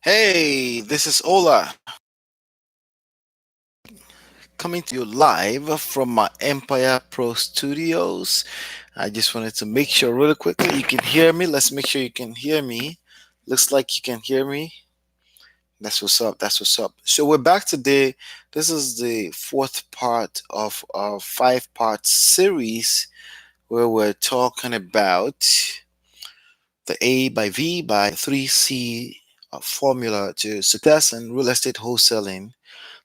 Hey, this is Ola coming to you live from my Empire Pro studios. I just wanted to make sure really quickly you can hear me. Let's make sure you can hear me. Looks like you can hear me. That's what's up. That's what's up. So we're back today. This is the fourth part of our five-part series where we're talking about the A by V by 3C formula to success in real estate wholesaling.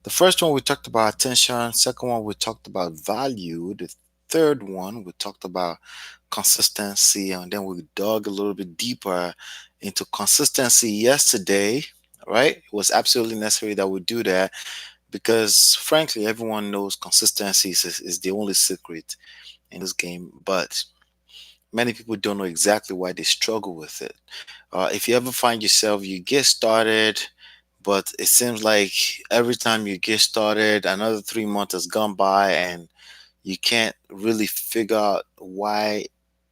The first one we talked about attention, second one we talked about value, the third one we talked about consistency, and then we dug a little bit deeper into consistency yesterday. Right? It was absolutely necessary that we do that because frankly everyone knows consistency is the only secret in this game, but many people don't know exactly why they struggle with it. If you ever find yourself, you get started, but it seems like every time you get started, another 3 months has gone by, and you can't really figure out why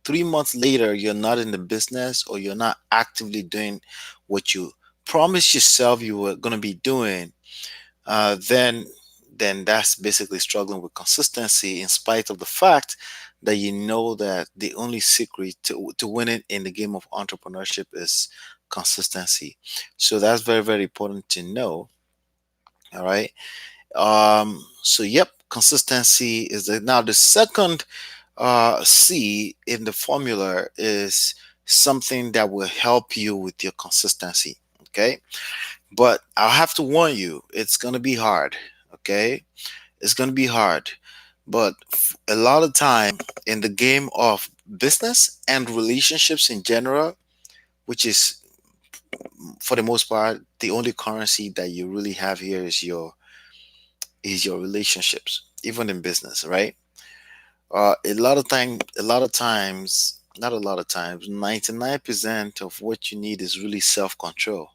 3 months later you're not in the business or you're not actively doing what you promised yourself you were going to be doing. Uh, then then that's basically struggling with consistency in spite of the fact that you know that the only secret to winning in the game of entrepreneurship is consistency. So that's very, very important to know. All right. So yep, consistency is now the second C in the formula is something that will help you with your consistency. Okay. But I'll have to warn you, it's going to be hard. Okay. It's going to be hard. But a lot of time in the game of business and relationships in general, which is for the most part the only currency that you really have here is your relationships, even in business, right? A lot of times, not a lot of times, 99% of what you need is really self-control.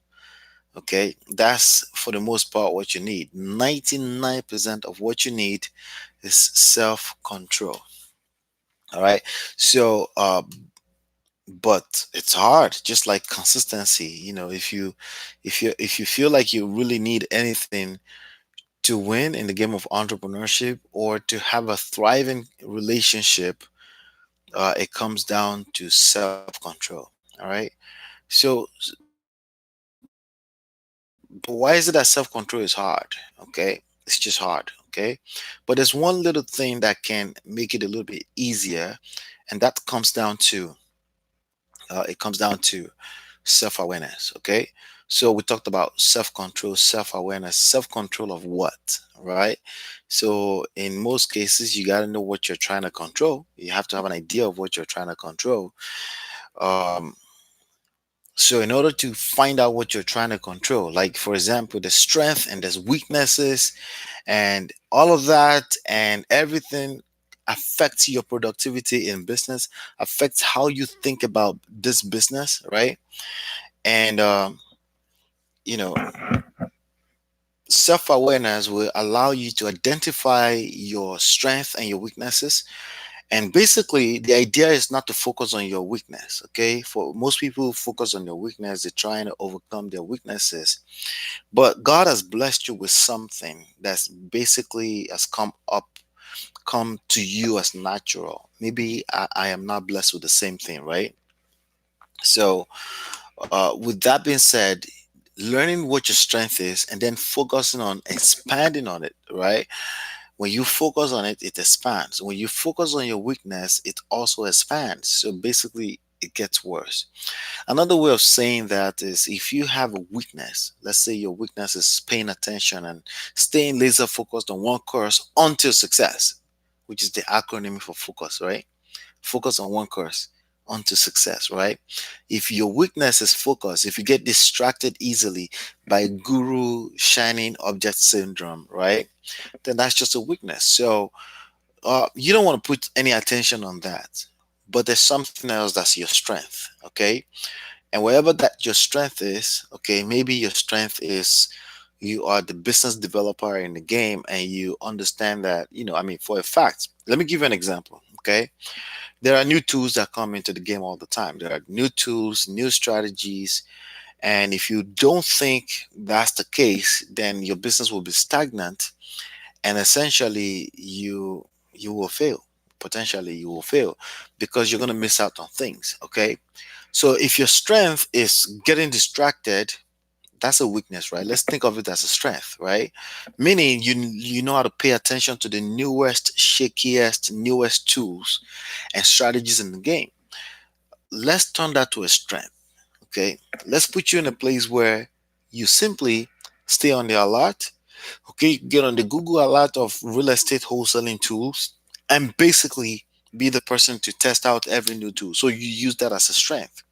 Okay, that's for the most part what you need. 99% of what you need is self-control. All right. So, but it's hard, just like consistency. If you feel like you really need anything to win in the game of entrepreneurship or to have a thriving relationship, it comes down to self-control. All right. So, but why is it that self-control is hard? Okay, it's just hard. Okay, but there's one little thing that can make it a little bit easier, and that comes down to self-awareness. Okay, so we talked about self-control, self-awareness. Self-control of what? Right. So in most cases you got to know what you're trying to control. You have to have an idea of what you're trying to control. Um so in order to find out what you're trying to control, like for example, the strength and there's weaknesses and all of that and everything affects your productivity in business, affects how you think about this business, right? And you know, self-awareness will allow you to identify your strength and your weaknesses. And basically the idea is not to focus on your weakness. Okay, for most people who focus on your weakness, they're trying to overcome their weaknesses. But God has blessed you with something that's basically has come to you as natural. Maybe I am not blessed with the same thing, right? So with that being said, learning what your strength is and then focusing on expanding on it, right? When you focus on it, it expands. When you focus on your weakness, it also expands. So basically it gets worse. Another way of saying that is if you have a weakness, let's say your weakness is paying attention and staying laser focused on one course until success, which is the acronym for focus, right? Focus on one course onto success, right? If your weakness is focus, if you get distracted easily by guru shining object syndrome, right? Then that's just a weakness. So you don't want to put any attention on that. But there's something else that's your strength, okay? And wherever that your strength is, okay, maybe your strength is you are the business developer in the game and you understand that, I mean, for a fact, let me give you an example, okay? There are new tools that come into the game all the time. There are new tools, new strategies, And if you don't think that's the case, then your business will be stagnant, and essentially you will fail. Potentially you will fail because you're going to miss out on things. Okay, so if your strength is getting distracted, that's a weakness, right? Let's think of it as a strength, right? Meaning you know how to pay attention to the newest, shakiest, newest tools and strategies in the game. Let's turn that to a strength. Okay, let's put you in a place where you simply stay on the alert. Okay, get on the Google alert of real estate wholesaling tools and basically be the person to test out every new tool. So you use that as a strength.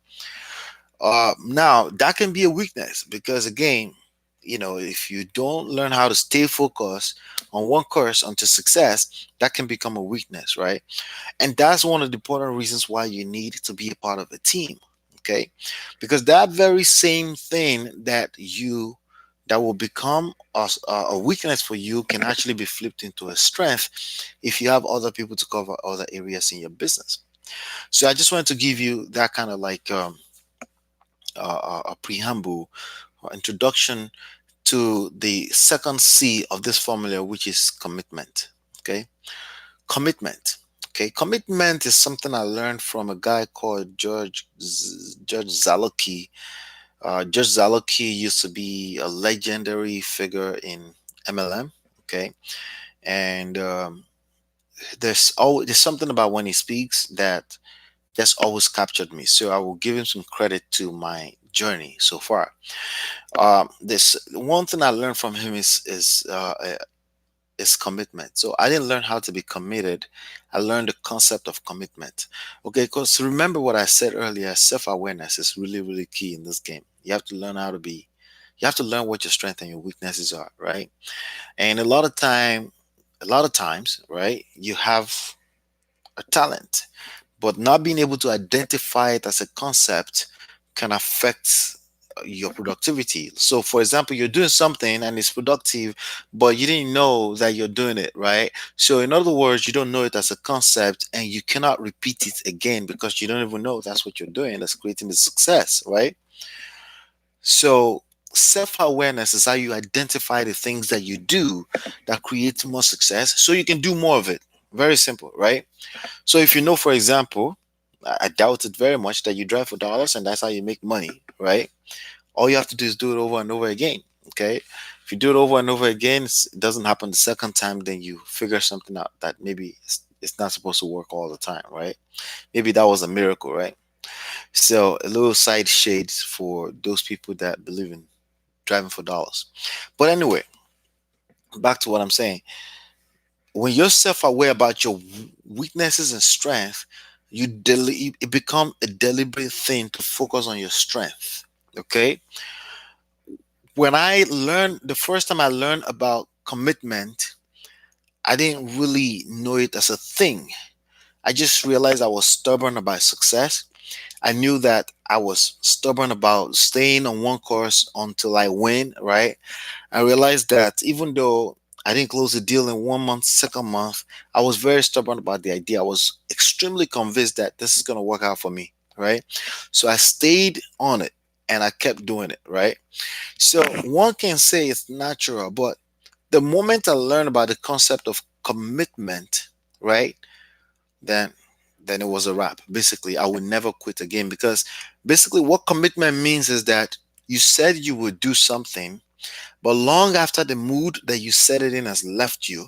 Now that can be a weakness because again, if you don't learn how to stay focused on one course unto success, that can become a weakness, right? And that's one of the important reasons why you need to be a part of a team. Okay, because that very same thing that will become a weakness for you can actually be flipped into a strength if you have other people to cover other areas in your business. So I just wanted to give you that kind of like a preamble or introduction to the second C of this formula, which is commitment. Okay, commitment. Okay, commitment is something I learned from a guy called George Zalocki. George Zalocki used to be a legendary figure in MLM. Okay, and there's something about when he speaks that just always captured me. So I will give him some credit to my journey so far. This one thing I learned from him is commitment. So I didn't learn how to be committed. I learned the concept of commitment. Okay, because remember what I said earlier, self-awareness is really, really key in this game. You have to learn how to be, you have to learn what your strengths and your weaknesses are, right? And a lot of times, right, you have a talent, but not being able to identify it as a concept can affect your productivity. So, for example, you're doing something and it's productive, but you didn't know that you're doing it, right? So, in other words, you don't know it as a concept and you cannot repeat it again because you don't even know that's what you're doing that's creating the success, right? So, self awareness is how you identify the things that you do that create more success so you can do more of it. Very simple, right? So if you know, for example, I doubt it very much that you drive for dollars and that's how you make money, right? All you have to do is do it over and over again. Okay. If you do it over and over again, it doesn't happen the second time, then you figure something out that maybe it's not supposed to work all the time, right? Maybe that was a miracle, right? So a little side shades for those people that believe in driving for dollars. But anyway, back to what I'm saying. When you're self-aware about your weaknesses and strength, it become a deliberate thing to focus on your strength. Okay, when I learned the first time I learned about commitment, I didn't really know it as a thing. I just realized I was stubborn about success. I knew that I was stubborn about staying on one course until I win, right? I realized that even though I didn't close the deal in 1 month, second month, I was very stubborn about the idea. I was extremely convinced that this is going to work out for me, right? So I stayed on it and I kept doing it, right? So one can say it's natural, but the moment I learned about the concept of commitment, right, then then it was a wrap. Basically, I would never quit again because basically what commitment means is that you said you would do something, but long after the mood that you set it in has left you,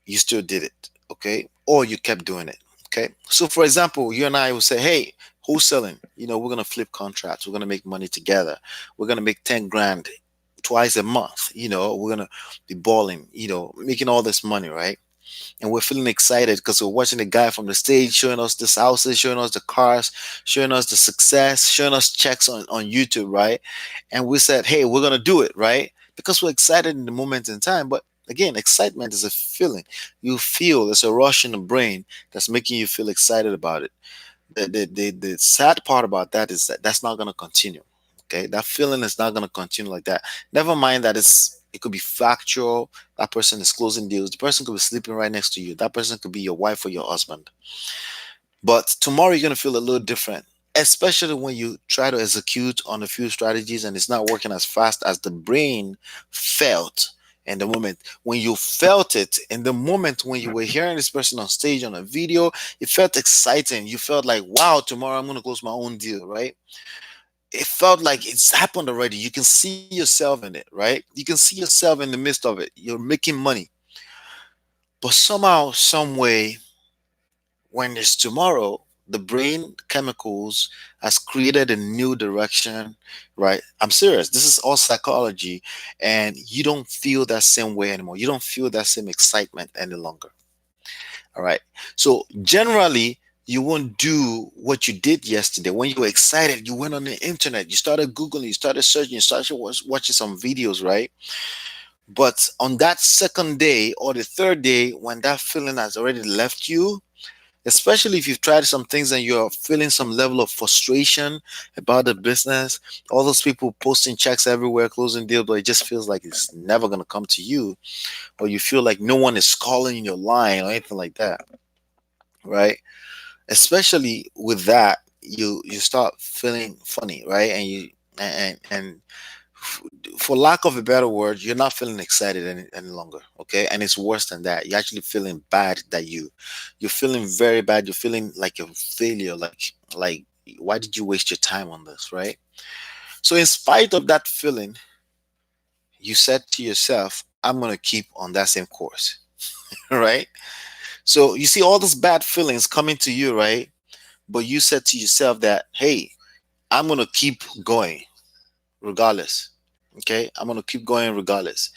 you still did it. Okay. Or you kept doing it. Okay. So for example, you and I will say, hey, wholesaling, we're gonna flip contracts, we're gonna make money together, we're gonna make 10 grand twice a month, we're gonna be balling, making all this money, right? And we're feeling excited because we're watching the guy from the stage showing us this houses, showing us the cars, showing us the success, showing us checks on YouTube, right? And we said, hey, we're gonna do it, right? Because we're excited in the moment in time. But again, excitement is a feeling. You feel there's a rush in the brain that's making you feel excited about it. The sad part about that is that that's not gonna continue. Okay, that feeling is not gonna continue like that. Never mind that it could be factual. That person is closing deals. The person could be sleeping right next to you. That person could be your wife or your husband. But tomorrow you're gonna feel a little different. especially when you try to execute on a few strategies and it's not working as fast as the brain felt in the moment. When you felt it in the moment, when you were hearing this person on stage on a video, it felt exciting. You felt like, wow, tomorrow I'm going to close my own deal, right? It felt like it's happened already. You can see yourself in it, right? You can see yourself in the midst of it. You're making money. But somehow, some way, when it's tomorrow, the brain chemicals has created a new direction, right? I'm serious. This is all psychology, and you don't feel that same way anymore. You don't feel that same excitement any longer. All right. So generally, you won't do what you did yesterday. When you were excited, you went on the internet, you started Googling, you started searching, you started watching some videos, right? But on that second day or the third day, when that feeling has already left you, especially if you've tried some things and you're feeling some level of frustration about the business, all those people posting checks everywhere, closing deals, but it just feels like it's never going to come to you, or you feel like no one is calling your line or anything like that, right? Especially with that, you start feeling funny, right? And f- for lack of a better word, you're not feeling excited any longer. Okay, and it's worse than that. You're actually feeling bad that you're feeling very bad. You're feeling like a failure. Like why did you waste your time on this, right? So in spite of that feeling, you said to yourself, I'm gonna keep on that same course. Right? So you see all those bad feelings coming to you, right? But you said to yourself that, hey, I'm gonna keep going regardless. Okay, I'm gonna keep going regardless.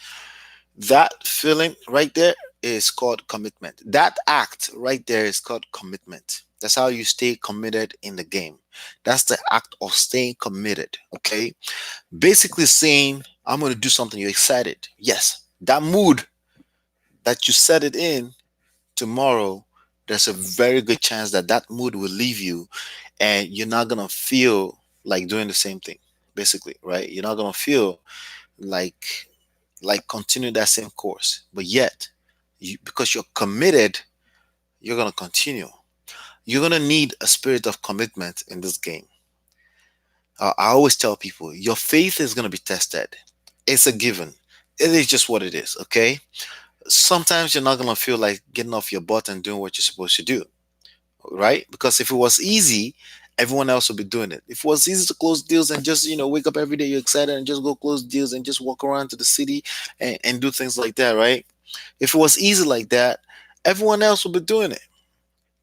That feeling right there is called commitment. That act right there is called commitment. That's how you stay committed in the game. That's the act of staying committed. Okay. Basically saying, I'm going to do something. You're excited. Yes. That mood that you set it in tomorrow, there's a very good chance that that mood will leave you and you're not going to feel like doing the same thing. Basically, right? You're not going to feel like continue that same course, but yet because you're committed, you're going to continue. You're going to need a spirit of commitment in this game. I always tell people your faith is going to be tested. It's a given. It is just what it is. Okay, sometimes you're not going to feel like getting off your butt and doing what you're supposed to do, right? Because if it was easy, everyone else would be doing it. If it was easy to close deals and just, wake up every day, you're excited and just go close deals and just walk around to the city and do things like that, right? If it was easy like that, everyone else would be doing it.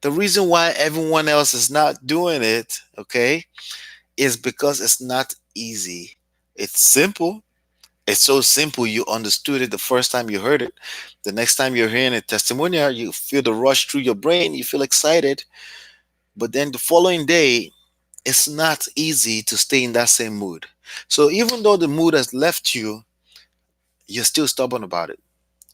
The reason why everyone else is not doing it, okay, is because it's not easy. It's simple. It's so simple you understood it the first time you heard it. The next time you're hearing a testimonial, you feel the rush through your brain, you feel excited. But then the following day, it's not easy to stay in that same mood. So even though the mood has left you, you're still stubborn about it.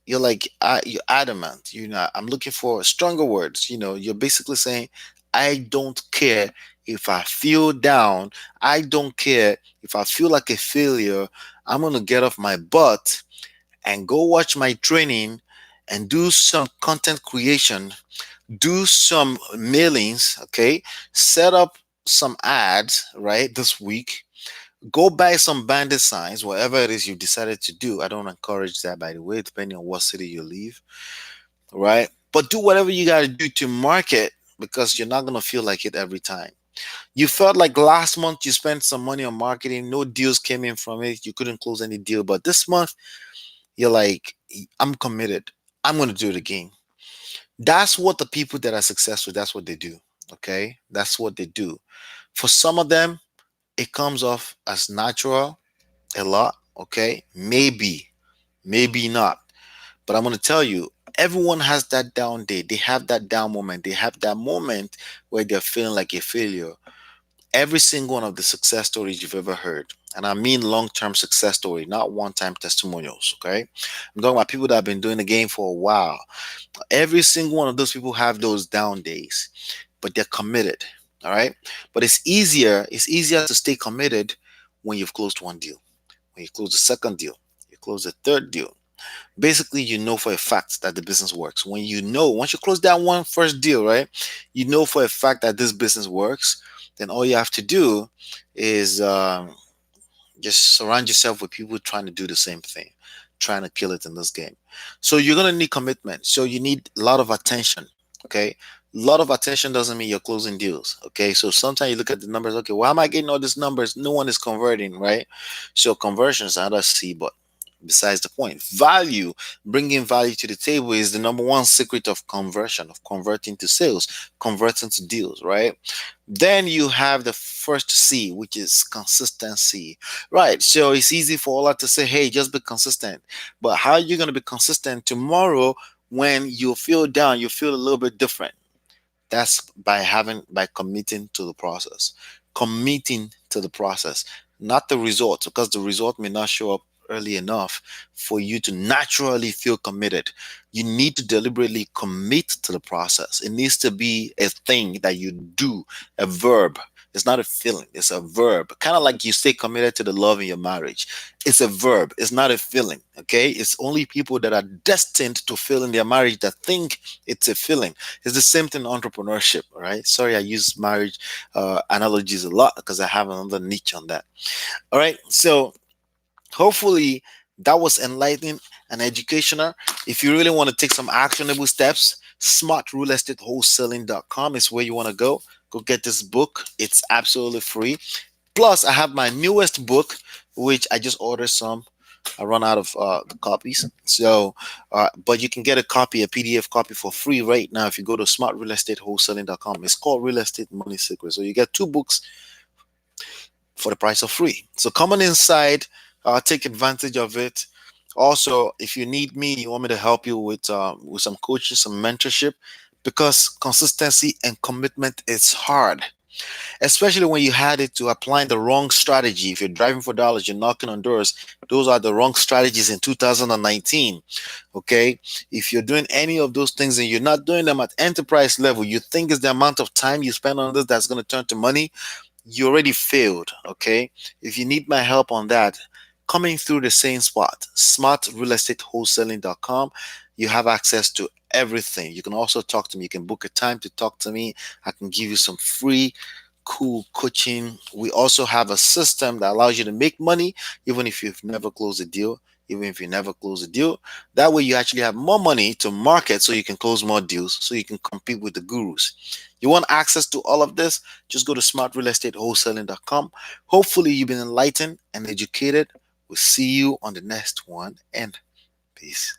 You're like you're adamant. I'm looking for stronger words. You're basically saying, I don't care if I feel down. I don't care if I feel like a failure. I'm gonna get off my butt and go watch my training and do some content creation, do some mailings, okay, set up some ads, right, this week. Go buy some bandit signs, whatever it is you decided to do. I don't encourage that, by the way, depending on what city you live, right? But do whatever you got to do to market, because you're not going to feel like it every time. You felt like last month you spent some money on marketing, no deals came in from it, you couldn't close any deal. But this month, you're like, I'm committed. I'm going to do it again. That's what the people that are successful, that's what they do. Okay. That's what they do. For some of them, it comes off as natural a lot. Okay. Maybe not. But I'm going to tell you, everyone has that down day. They have that down moment. They have that moment where they're feeling like a failure. Every single one of the success stories you've ever heard, and I mean long-term success story, not one-time testimonials. Okay. I'm talking about people that have been doing the game for a while. Every single one of those people have those down days, but they're committed. All right. But it's easier to stay committed when you've closed one deal, when you close the second deal, you close the third deal. Basically, you know for a fact that the business works. Once you close that one first deal, right? You know for a fact that this business works. then all you have to do is just surround yourself with people trying to do the same thing, trying to kill it in this game. So you're gonna need commitment. So you need a lot of attention. Okay. A lot of attention doesn't mean you're closing deals. Okay. So sometimes you look at the numbers, okay, why am I getting all these numbers? No one is converting, right? So conversion is another C, but besides the point. Value, bringing value to the table is the number one secret of conversion, of converting to sales, converting to deals, right? Then you have the first C, which is consistency, right? So it's easy for all that to say, hey, just be consistent. But how are you going to be consistent tomorrow when you feel down, you feel a little bit different? That's by committing to the process. Committing to the process, not the result, because the result may not show up early enough for you to naturally feel committed. You need to deliberately commit to the process. It needs to be a thing that you do, a verb. It's not a feeling, it's a verb. Kind of like you stay committed to the love in your marriage. It's a verb, it's not a feeling. Okay. It's only people that are destined to fail in their marriage that think it's a feeling. It's the same thing in entrepreneurship, right? Sorry, I use marriage analogies a lot because I have another niche on that. All right. So hopefully that was enlightening and educational. If you really want to take some actionable steps, smartrealestateWholesaling.com is where you want to go. Go get this book. It's absolutely free. Plus, I have my newest book, which I just ordered some. I run out of the copies. So, but you can get a copy, a PDF copy for free right now if you go to smartrealestateWholesaling.com. It's called Real Estate Money Secrets. So you get two books for the price of free. So come on inside, take advantage of it. Also, if you need me, you want me to help you with some coaching, some mentorship, because consistency and commitment is hard, especially when you had it to applying the wrong strategy. If you're driving for dollars, you're knocking on doors. Those are the wrong strategies in 2019. Okay. If you're doing any of those things and you're not doing them at enterprise level, you think it's the amount of time you spend on this that's going to turn to money, you already failed. Okay. If you need my help on that, coming through the same spot, smartrealestateWholesaling.com, you have access to everything. You can also talk to me. You can book a time to talk to me. I can give you some free cool coaching. We also have a system that allows you to make money even if you've never closed a deal. Even if you never close a deal, that way you actually have more money to market so you can close more deals, so you can compete with the gurus. You want access to all of this? Just go to smartrealestateWholesaling.com. Hopefully, you've been enlightened and educated. We'll see you on the next one, and peace.